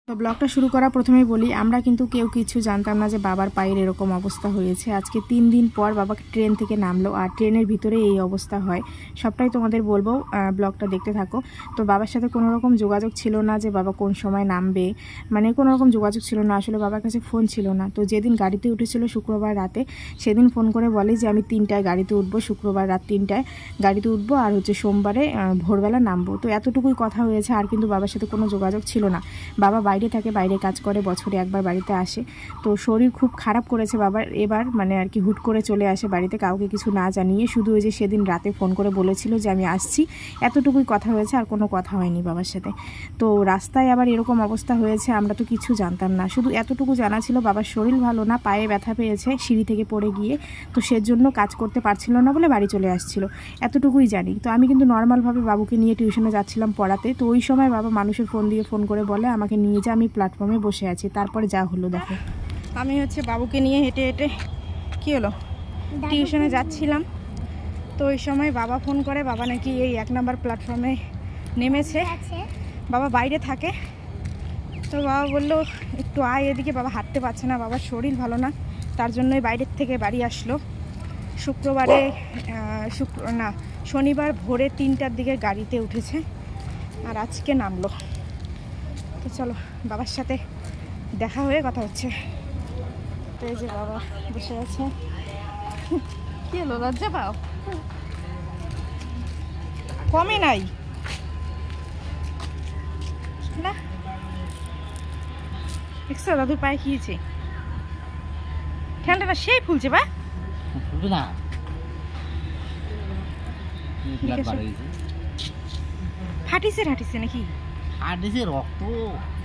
তো ব্লগটা শুরু করা প্রথমেই বলি, আমরা কিন্তু কেউ কিছু জানতাম না যে বাবার পায়ের এরকম অবস্থা হয়েছে। আজকে 3 দিন পর বাবা ট্রেন থেকে নামলো, আর ট্রেনের ভিতরে এই অবস্থা হয়। সবটাই তোমাদের বলবো, ব্লগটা দেখতে থাকো। তো বাবার সাথে কোনো রকম যোগাযোগ ছিল না যে বাবা কোন সময় নামবে, মানে কোনো রকম যোগাযোগ ছিল না। আসলে বাবার কাছে ফোন ছিল না। তো যেদিন গাড়িতে উঠেছিল শুক্রবার রাতে, সেদিন ফোন করে বলে যে আমি 3টায় গাড়িতে উঠবো, শুক্রবার রাত 3টায় গাড়িতে উঠবো, আর সোমবারে ভোরবেলা নামবো। তো এতটুকুই কথা হয়েছে, আর কিন্তু বাবার সাথে কোনো যোগাযোগ ছিল না। বাবা বাইরে থাকে, বাইরে কাজ করে, বছরে একবার বাড়িতে আসে। তো শরীর খুব খারাপ করেছে বাবার এবার, মানে আর কি হুট করে চলে আসে বাড়িতে, কাউকে কিছু না জানিয়ে। শুধু ওই যে সেদিন রাতে ফোন করে বলেছিল যে আমি আসছি, এতটুকুই কথা হয়েছে, আর কোনো কথা হয়নি বাবার সাথে। তো রাস্তায় আবার এরকম অবস্থা হয়েছে, আমরা তো কিছু জানতাম না। শুধু এতটুকু জানা ছিল বাবার শরীর ভালো না, পায়ে ব্যথা পেয়েছে সিঁড়ি থেকে পড়ে গিয়ে, তো সেজন্য কাজ করতে পারছিল না বলে বাড়ি চলে আসছিল, এতটুকুই জানি। তো আমি কিন্তু নর্মালভাবে বাবুকে নিয়ে টিউশনে যাচ্ছিলাম পড়াতে। তো ওই সময় বাবা মানুষের ফোন করে বলে আমাকে নিয়ে যা, আমি প্ল্যাটফর্মে বসে আছি। তারপরে যা হলো দেখো, আমি বাবুকে নিয়ে হেঁটে হেঁটে কী হলো টিউশনে যাচ্ছিলাম। তো ওই সময় বাবা ফোন করে, বাবা নাকি এই 1 নম্বর প্ল্যাটফর্মে নেমেছে। বাবা বাইরে থাকে। তো বাবা বললো একটু আয় এদিকে, বাবা হাঁটতে পারছে না, বাবার শরীর ভালো না, তার জন্যই বাইরের থেকে বাড়ি আসলো। শনিবার ভোরে 3টার দিকে গাড়িতে উঠেছে, আর আজকে নামলো। তো চলো বাবার সাথে দেখা হয়ে কথা হচ্ছে। তো এই যে বাবা বসে আছে। কি হলো, লজ্জা পাও? কমে নাই না, দেখছো দাদুর পায়ে খেয়েছে, ঠান্ডাটা সেই ফুলছে বা না ফাটিছে নাকি রক্ত।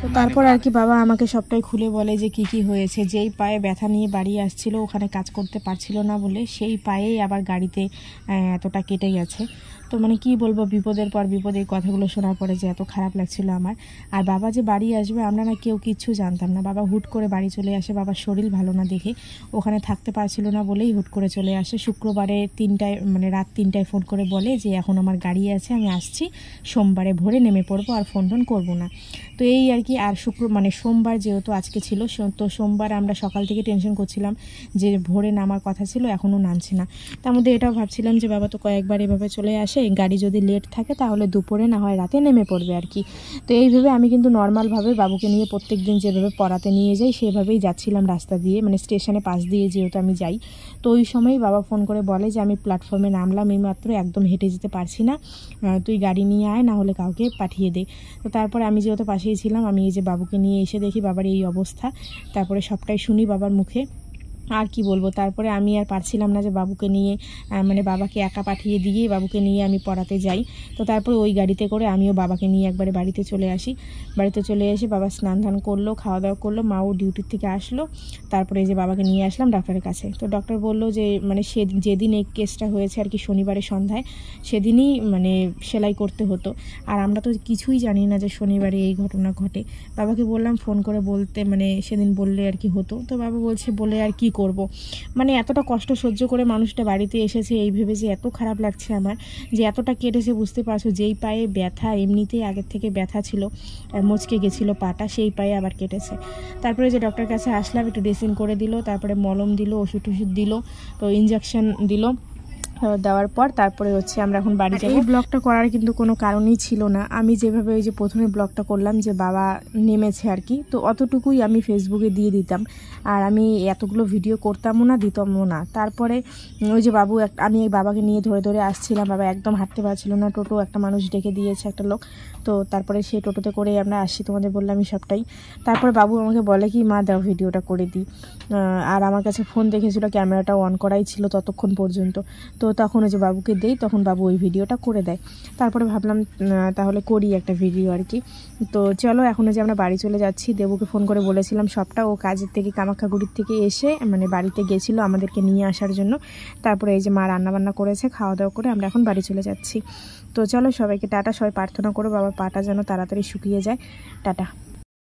তো তারপর আর কি বাবা আমাকে সবটাই খুলে বলে যে কি হয়েছে। যেই পায়ে ব্যথা নিয়ে বাড়ি আসছিল, ওখানে কাজ করতে পারছিল না বলে সেই পায়েই আবার গাড়িতে এতটা কেটে গেছে। তো মানে কি বলবো, বিপদের পর বিপদ। এই কথাগুলো শোনার পরে যে এত খারাপ লাগছিল আমার। আর বাবা যে বাড়ি আসবে আমরা না কেউ কিচ্ছু জানতাম না। বাবা হুট করে বাড়ি চলে আসে, বাবার শরীর ভালো না দেখে ওখানে থাকতে পারছিল না বলেই হুট করে চলে আসে। শুক্রবারে 3টায়, মানে রাত 3টায় ফোন করে বলে যে এখন আমার গাড়ি আছে, আমি আসছি, সোমবারে ভোরে নেমে পড়বো, আর ফোন করবো না। তো এই আর কি। আর সোমবার যেহেতু আজকে ছিল, তো সোমবার আমরা সকাল থেকে টেনশন করছিলাম যে ভোরে নামার কথা ছিল, এখনও নামছে না। তার মধ্যে এটাও ভাবছিলাম যে বাবা তো কয়েকবার এভাবে চলে আসে, গাড়ি যদি লেট থাকে তাহলে দুপুরে না হয় রাতে নেমে পড়বে আর কি। তো এইভাবে আমি কিন্তু নর্মালভাবে বাবুকে নিয়ে প্রত্যেক দিন যেভাবে পড়াতে নিয়ে যাই সেভাবেই যাচ্ছিলাম রাস্তা দিয়ে, মানে স্টেশনে পাশ দিয়ে যেহেতু আমি যাই। তো ওই সময় বাবা ফোন করে বলে যে আমি প্ল্যাটফর্মে নামলাম এই মাত্র, একদম হেঁটে যেতে পারছি না, তুই গাড়ি নিয়ে আয়, না হলে কাউকে পাঠিয়ে দে। তো তারপরে আমি যেহেতু পাশেই ছিলাম, আমি এই যে বাবুকে নিয়ে এসে দেখি বাবার এই অবস্থা। তারপরে সবটাই শুনি বাবার মুখে। আর কি বলবো, তারপরে আমি আর পারছিলাম না যে বাবুকে নিয়ে, মানে বাবাকে একা পাঠিয়ে দিয়ে বাবুকে নিয়ে আমি পড়াতে যাই। তো তারপরে ওই গাড়িতে করে আমিও বাবাকে নিয়ে একবারে বাড়িতে চলে আসি। বাড়িতে চলে এসে বাবা স্নান ধান করলো, খাওয়া দাওয়া করলো, মাও ডিউটির থেকে আসলো। তারপরে এই যে বাবাকে নিয়ে আসলাম ডাক্তারের কাছে। তো ডক্টর বললো যে মানে যেদিন এই কেসটা হয়েছে আর কি, শনিবারের সন্ধ্যায়, সেদিনই মানে সেলাই করতে হতো। আর আমরা তো কিছুই জানি না যে শনিবারে এই ঘটনা ঘটে। বাবাকে বললাম ফোন করে বলতে, মানে সেদিন বললে আর কি হতো। তো বাবা বলছে বলে আর কি করব, মানে এতটা কষ্ট সহ্য করে মানুষটা বাড়িতে এসেছে, এই ভেবে যে এত খারাপ লাগছে আমার যে এতটা কেটেছে। বুঝতে পারছো, যেই পায়ে ব্যথা, এমনিতেই আগের থেকে ব্যথা ছিল, মচকে গেছিল পাটা, সেই পায়ে আবার কেটেছে। তারপরে যে ডক্টরের কাছে আসলাম, একটু ড্রেসিং করে দিল, তারপরে মলম দিল, ওষুধ দিল, তো ইঞ্জেকশন দিল। দেওয়ার পর তারপরে আমরা এখন বাড়ি যাই। এই ব্লগটা করার কিন্তু কোনো কারণই ছিল না। আমি যেভাবে ওই যে প্রথমে ব্লগটা করলাম যে বাবা নেমেছে আর কি, তো অতটুকুই আমি ফেসবুকে দিয়ে দিতাম। আর আমি এতগুলো ভিডিও করতামও না, দিতামও না। তারপরে ওই যে আমি বাবাকে নিয়ে ধরে ধরে আসছিলাম, বাবা একদম হাঁটতে পারছিল না। টোটো একটা মানুষ ডেকে দিয়েছে, একটা লোক। তো তারপরে সেই টোটোতে করে আমরা আসছি, তোমাদের বললামই সবটাই। তারপরে বাবু আমাকে বলে কি মা দাও ভিডিওটা করে দিই। আর আমার কাছে ফোন দেখেছিল, ক্যামেরাটাও অন করাই ছিল ততক্ষণ পর্যন্ত। তো তখন ওই যে বাবুকে দেই, তখন বাবু ওই ভিডিওটা করে দেয়। তারপরে ভাবলাম তাহলে করি একটা ভিডিও আর কি। তো চলো এখন যে আমরা বাড়ি চলে যাচ্ছি। দেবুকে ফোন করে বলেছিলাম সবটা, ও কাজের থেকে কামাখ্যাগুড়ির থেকে এসে মানে বাড়িতে গেছিলো আমাদেরকে নিয়ে আসার জন্য। তারপরে এই যে মা রান্নাবান্না করেছে, খাওয়া দাওয়া করে আমরা এখন বাড়ি চলে যাচ্ছি। তো চলো সবাইকে টাটা, সবাই প্রার্থনা করো বাবার পাটা যেন তাড়াতাড়ি শুকিয়ে যায়। টাটা।